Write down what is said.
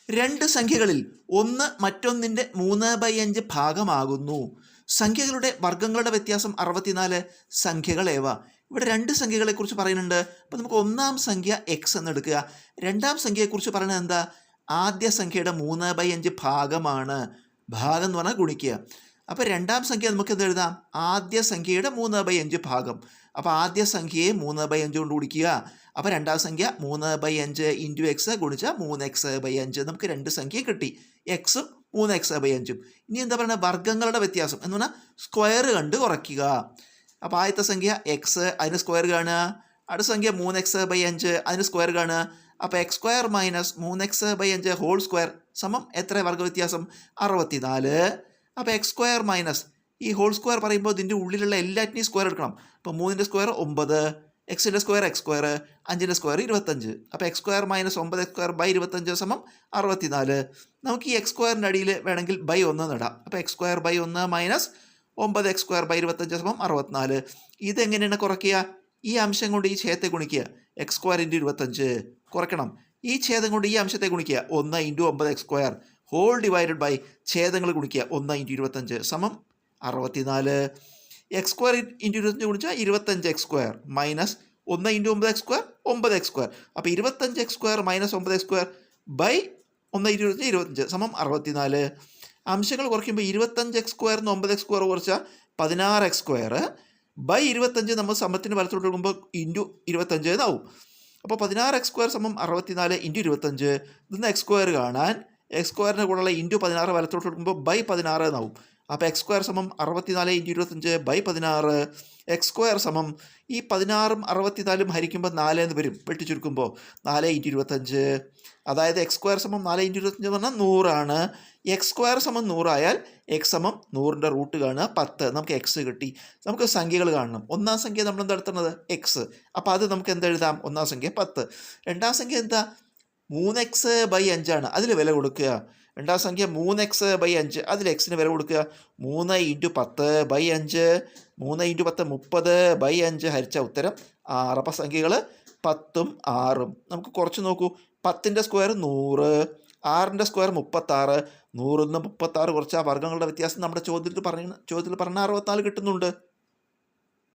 രണ്ട് സംഖ്യകളിൽ ഒന്ന് മറ്റൊന്നിൻ്റെ 3/5 ഭാഗമാകുന്നു. സംഖ്യകളുടെ വർഗ്ഗങ്ങളുടെ വ്യത്യാസം 64. സംഖ്യകൾ ഏവ? ഇവിടെ രണ്ട് സംഖ്യകളെക്കുറിച്ച് പറയുന്നുണ്ട്. അപ്പോൾ നമുക്ക് ഒന്നാം സംഖ്യ എക്സ് എന്നെടുക്കുക. രണ്ടാം സംഖ്യയെക്കുറിച്ച് പറയുന്നത് എന്താ? ആദ്യ സംഖ്യയുടെ 3/5 ഭാഗമാണ്. ഭാഗം എന്ന് പറഞ്ഞാൽ ഗുണിക്കുക. അപ്പോൾ രണ്ടാം സംഖ്യ നമുക്ക് എന്ത് എഴുതാം? ആദ്യ സംഖ്യയുടെ 3/5 ഭാഗം. അപ്പോൾ ആദ്യ സംഖ്യയെ 3/5 കൊണ്ട് ഗുണിക്കുക. അപ്പോൾ രണ്ടാം സംഖ്യ 3/5 ഇൻറ്റു എക്സ് ഗുണിച്ചാൽ 3x/5. നമുക്ക് രണ്ട് സംഖ്യ കിട്ടി, എക്സും 3x/5. ഇനി എന്താ പറയുക? വർഗ്ഗങ്ങളുടെ വ്യത്യാസം എന്ന് പറഞ്ഞാൽ സ്ക്വയർ കണ്ട് കുറയ്ക്കുക. അപ്പോൾ ആദ്യത്തെ സംഖ്യ എക്സ്, അതിന് സ്ക്വയർ കാണുക. അടുത്ത സംഖ്യ 3x/5, അതിന് സ്ക്വയർ കാണുക. അപ്പോൾ x² - 3x/5 ഹോൾ സ്ക്വയർ സമം എത്ര വർഗ്ഗ വ്യത്യാസം? 64. അപ്പോൾ x² ഈ ഹോൾ സ്ക്വയർ പറയുമ്പോൾ ഇതിൻ്റെ ഉള്ളിലുള്ള എല്ലാറ്റിനെയും സ്ക്വയർ എടുക്കണം. അപ്പോൾ 3ൻ്റെ സ്ക്വയർ 9, എക്സിൻ്റെ സ്ക്വയർ x², 5ൻ്റെ സ്ക്വയർ 25. അപ്പോൾ x² - 9x² / 25 = 64. നമുക്ക് ഈ x² അടിയിൽ വേണമെങ്കിൽ ബൈ 1 നടാം. അപ്പോൾ x² / 1 - 9x² / 25 = 64. ഇതെങ്ങനെയാണ് കുറയ്ക്കുക? ഈ അംശം കൊണ്ട് ഈ ഛേദത്തെ ഗുണിക്കുക. x² × 25 കുറയ്ക്കണം. ഈ ഛേദം കൊണ്ട് ഈ അംശത്തെ ഗുണിക്കുക. 1 × 9x² ഹോൾ ഡിവൈഡഡ് ബൈ ഛേദങ്ങൾ ഗുണിക്കുക. 1 × 25 = 64. x² × 25 ഗുണിച്ചാൽ 25x² - 1 × 9x², 9x². അപ്പോൾ 25x² - 9x² ബൈ 1 × 25 = 64. അംശങ്ങൾ കുറയ്ക്കുമ്പോൾ 25x² - 9x² കുറച്ചാൽ 16x² ബൈ 25 നമ്മൾ സമത്തിന് വലത്തോട്ട് കൊടുക്കുമ്പോൾ ഇൻറ്റു 25 എന്നാവും. അപ്പോൾ 16x² = 64 ഇൻറ്റു 25. ഇതിന്ന് x² കാണാൻ x² കൂടെയുള്ള ഇൻറ്റു 16 വലത്തോട്ട് കൊടുക്കുമ്പോൾ ബൈ 16 എന്നാവും. അപ്പോൾ x² = 64 ഇൻറ്റു 25 ബൈ 16. x² ഈ 16ഉം 64ഉം ഹരിക്കുമ്പോൾ 4 എന്ന് വരും. വെട്ടിച്ചുരുക്കുമ്പോൾ 4 ഇൻറ്റു 25. അതായത് x² = 4 ഇൻറ്റു 25 എന്ന് പറഞ്ഞാൽ 100 ആണ്. x² = 100 ആയാൽ x = 100ൻ്റെ റൂട്ട് കാണുക 10. നമുക്ക് x കിട്ടി. നമുക്ക് സംഖ്യകൾ കാണണം. ഒന്നാം സംഖ്യ നമ്മൾ എന്താ എടുത്തുന്നത്? എക്സ്. അപ്പോൾ അത് നമുക്ക് എന്തെഴുതാം? ഒന്നാം സംഖ്യ 10. രണ്ടാം സംഖ്യ എന്താ? 3x/5 ആണ്. അതിൽ വില കൊടുക്കുക. രണ്ടാം സംഖ്യ 3x/5, അതിൽ എക്സിന് വില കൊടുക്കുക. 3 × 10/5, 3 × 10 30/5 ഹരിച്ച ഉത്തരം 6. അപ്പോൾ സംഖ്യകൾ 10ഉം 6ഉം. നമുക്ക് കുറച്ച് നോക്കൂ. 10ൻ്റെ സ്ക്വയർ 100, 6ൻ്റെ സ്ക്വയർ 36. 100 നിന്ന് 36 കുറച്ച് ആ വർഗ്ഗങ്ങളുടെ വ്യത്യാസം നമ്മുടെ ചോദ്യത്തിൽ പറഞ്ഞ 64 കിട്ടുന്നുണ്ട്.